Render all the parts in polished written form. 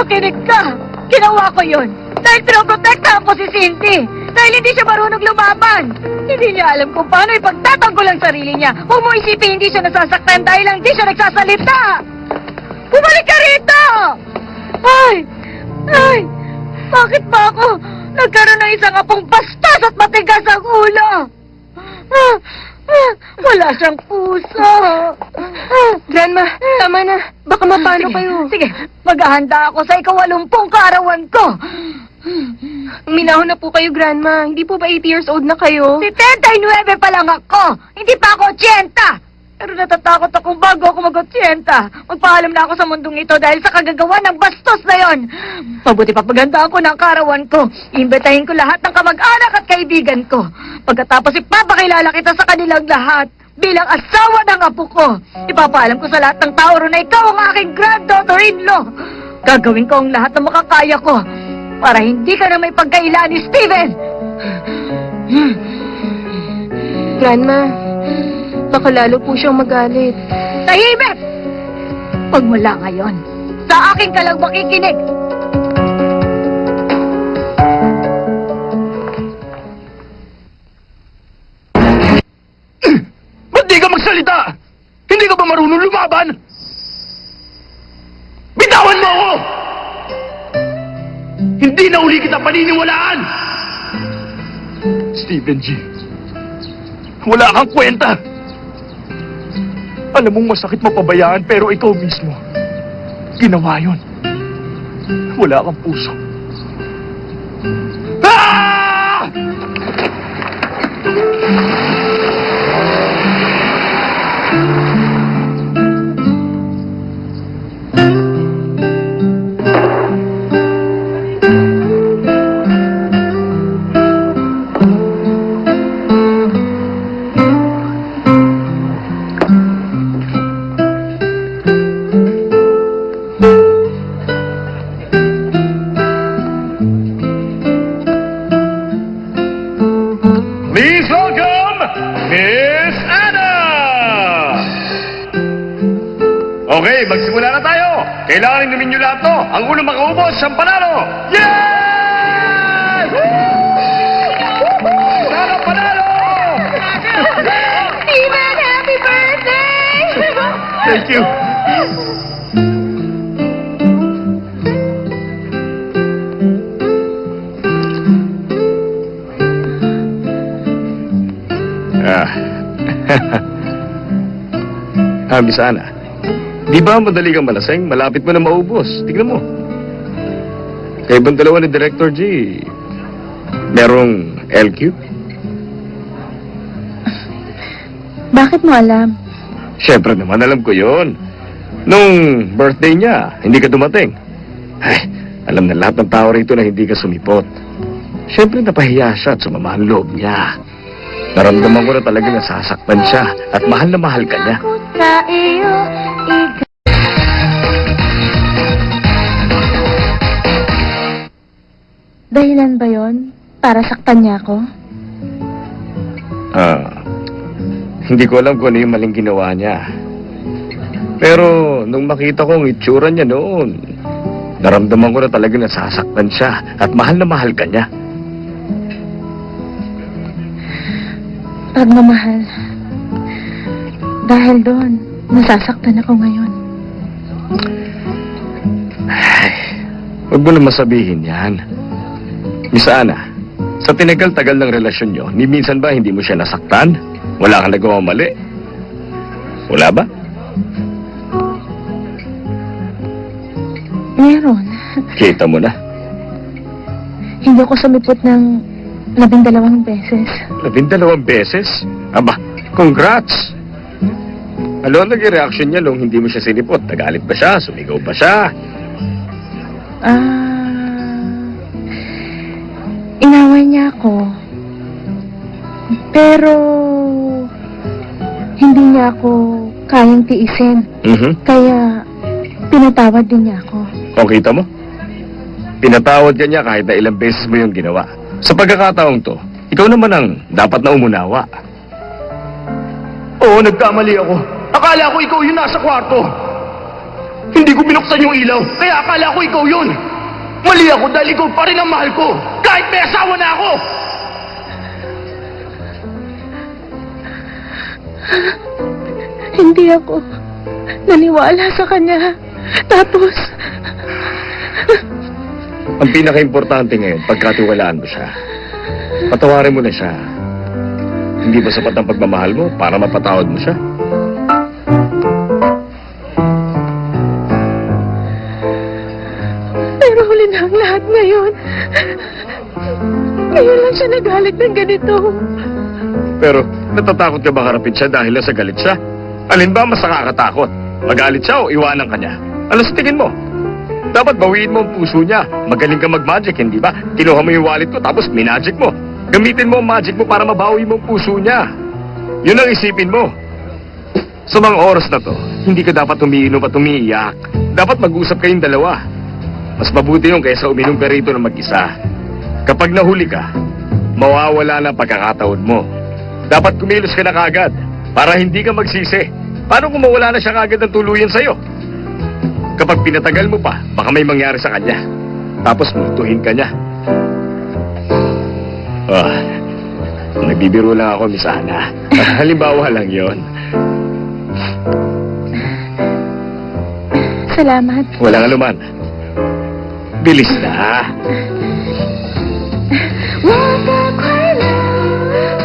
Makinig ka! Ginawa ko yun! Dahil pinoprotektahan ko si Cindy! Dahil hindi siya marunong lumaban! Hindi niya alam kung paano ipagtatanggol ang sarili niya! Huwag mo isipin hindi siya nasasaktan dahil lang hindi siya nagsasalita! Bumalik ka rito! Ay! Ay! Bakit ba ako nagkaroon ng isang apong bastos at matigas ang ulo? Wala siyang puso. Grandma, tama na. Baka mapano Sige, kayo. Sige, maghahanda ako sa ika-80 kaarawan ko. Minahon na po kayo, Grandma. Hindi po ba 80 years old na kayo? 79 pa lang ako. Hindi pa ako 80. Pero natatakot akong bago ako mag-80. Magpaalam na ako sa mundong ito dahil sa kagagawa ng bastos na yon. Mabuti pa paghanda ako ng karawan ko. Iimbitahin ko lahat ng kamag-anak at kaibigan ko. Pagkatapos ipapakilala kita sa kanilang lahat bilang asawa ng apo ko. Ipapaalam ko sa lahat ng tao ron na ikaw ang aking granddaughter-in-law. Gagawin ko ang lahat ng makakaya ko para hindi ka na may pagkailan ni Steven. Grandma, baka lalo po siyang magalit. Tahimik! Pagmula ngayon, sa akin ka lang makikinig. Ba't di ka magsalita? Hindi ka ba marunong lumaban? Bitawan mo ako! Hindi na uli kita paniniwalaan! Stephen G. Wala kang kwenta! Alam mong masakit mapabayaan pero ikaw mismo, ginawa yun. Wala kang puso. Ah! Please welcome Miss Anna! Okay, magsimula na tayo. Kailangan inumin niyo lahat to. Ang unang makaubos, siyang panalo. Yes! Sana panalo! Steven, happy birthday! Thank you. Miss Anna, di ba madali kang malaseng? Malapit mo na maubos. Tignan mo. Kaya ibang dalawa ni Director G, merong LQ? Bakit mo alam? Siyempre naman, alam ko yon. Nung birthday niya, hindi ka dumating. Ay, alam na lahat ng tao rito na hindi ka sumipot. Siyempre napahiya siya at sumama ang loob niya. Naramdaman ko na talaga nasasaktan siya at mahal na mahal ka niya. Sa iyo, Dahilan ba yon? Para saktan niya ako? Hindi ko alam kung ano yung maling ginawa niya. Pero nung makita ko ang itsura niya noon, naramdaman ko na talaga nasasaktan siya at mahal na mahal ka niya. Pagmamahal. Dahil doon, nasasaktan ako ngayon. Ay, huwag mo na masabihin yan. Miss Anna, sa tinagal-tagal ng relasyon nyo, ni minsan ba hindi mo siya nasaktan? Wala kang nagawang mali? Wala ba? Meron. Kita mo na. Hindi ako sumipot ng 12 beses. 12 beses? Aba, congrats! Ano ang naging reaction niya nung hindi mo siya sinipot? Nagalit ba siya? Sumigaw ba siya? Inaway niya ako. Pero, hindi niya ako kayang tiisin. Kaya, pinatawad din niya ako. O, kita mo? Pinatawad ka niya kahit na ilang beses mo yung ginawa. Sa pagkakataong to, ikaw naman ang dapat na umunawa. Oo, nagkamali ako. Akala ko ikaw yung nasa kwarto. Hindi ko binuksan yung ilaw, kaya akala ko ikaw yun. Mali ako dahil ikaw pa rin ang mahal ko, kahit may asawa na ako. Hindi ako naniwala sa kanya. Tapos, Ang pinaka-importante ngayon, pagkatiwalaan mo siya. Patawarin mo na siya. Hindi ba sapat ang pagmamahal mo para mapatawad mo siya? pero huli na ang lahat ngayon. Ngayon lang siya nagalit ng ganito. Pero natatakot ka ba harapin siya dahil sa galit siya? Alin ba mas nakakatakot? Magalit siya o iwanan ka niya? Ano sa tingin mo? Dapat bawiin mo ang puso niya. Magaling ka mag-magic, hindi ba? Kinuha mo yung wallet ko tapos minagic mo. Gamitin mo ang magic mo para mabawi mo ang puso niya. Yun ang isipin mo. Sa mga oras na to, hindi ka dapat umiinom at umiiyak. Dapat mag-usap kayong dalawa. Mas mabuti yun kaysa uminom ka rito ng mag-isa. Kapag nahuli ka, mawawala na ang pagkakataon mo. Dapat kumilos ka na kagad para hindi ka magsisi. Paano kung mawala na siya kagad ng tuluyan sa'yo? Kapag pinatagal mo pa, baka may mangyari sa kanya. Tapos multuhin ka niya. Nagbibiro lang ako, Miss Ana. Halimbawa lang yon. Salamat. Walang anuman. Bilis na. 我的快乐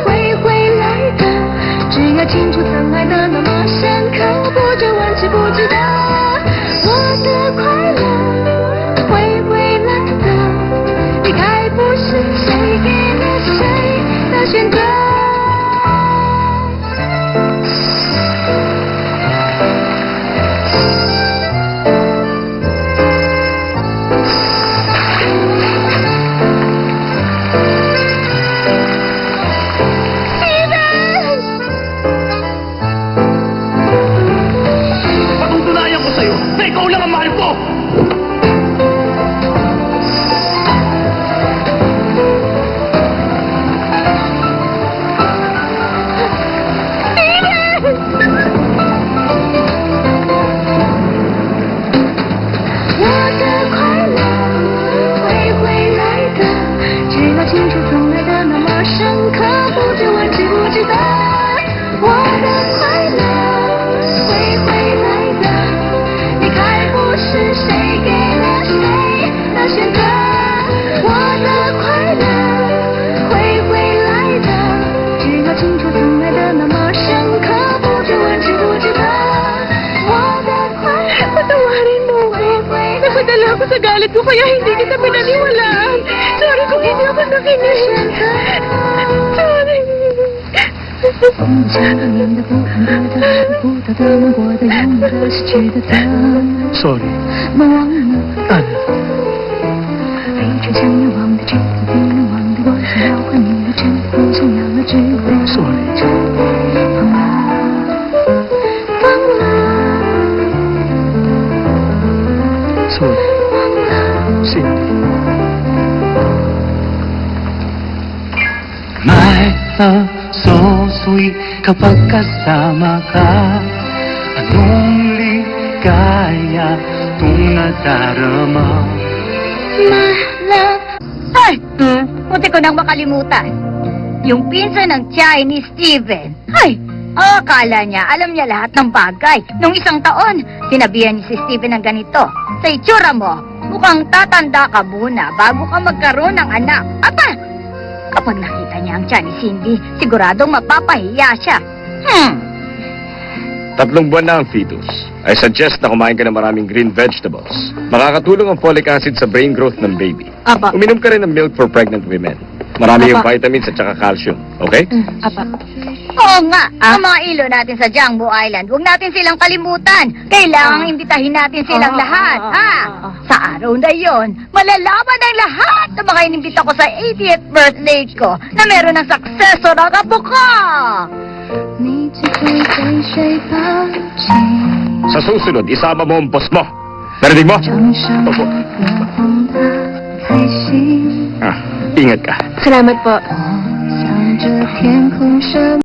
会回来的，只要清楚曾爱的那么深刻，不就万事不值得。我的快乐会回来的，离开不是谁给了谁的选择。Patutunayan ko sa'yo na ikaw lang ang mahal ko! Nakadala ako sa galit ko kaya hindi kita pinaniwalaan. Sorry kung hindi ako nakinig. Sorry. 我们想念的不安得的，舍不得的，难过的，拥有的，失去的的。 Sorry. 莫忘了， Ana. 非常想要忘的，却不能忘的，我想要还你的，却不想要了，只会 Sorry. 放了，放了， Sorry. 忘了。 Cindy. My love, so sweet kapag kasama ka. Anong ligaya itong nadarama? My love. Ay! Buti ko nang makalimutan. Yung pinsan ng tiyahin ni Steven. Ay! Akala niya, alam niya lahat ng bagay. Nung isang taon, sinabihan ni si Steven ng ganito. Sa itsura mo, mukhang tatanda ka muna bago ka magkaroon ng anak. Aba! Kapag nakita niya ang tiyan ni Cindy, siguradong mapapahiya siya. 3 buwan na ang fetus. I suggest na kumain ka ng maraming green vegetables. Makakatulong ang folic acid sa brain growth ng baby. Aba. Uminom ka rin ng milk for pregnant women. Marami yung Apa. vitamins at saka calcium. Okay? Apa. Oo nga, ang mga ilo natin sa Jangbo Island, huwag natin silang kalimutan. Kailangang imbitahin natin silang lahat, ha? Sa araw na yon, malalaman ng lahat ng mga inimbita ko sa 80th birthday ko na meron ng successor ang apo ko. 你只会被谁抛弃？ Sa susunod, isama mo ang boss mo. Narinig mo? 掌上 Opo. 火红的彩星， Ingat ka. Salamat po. 向着天空射。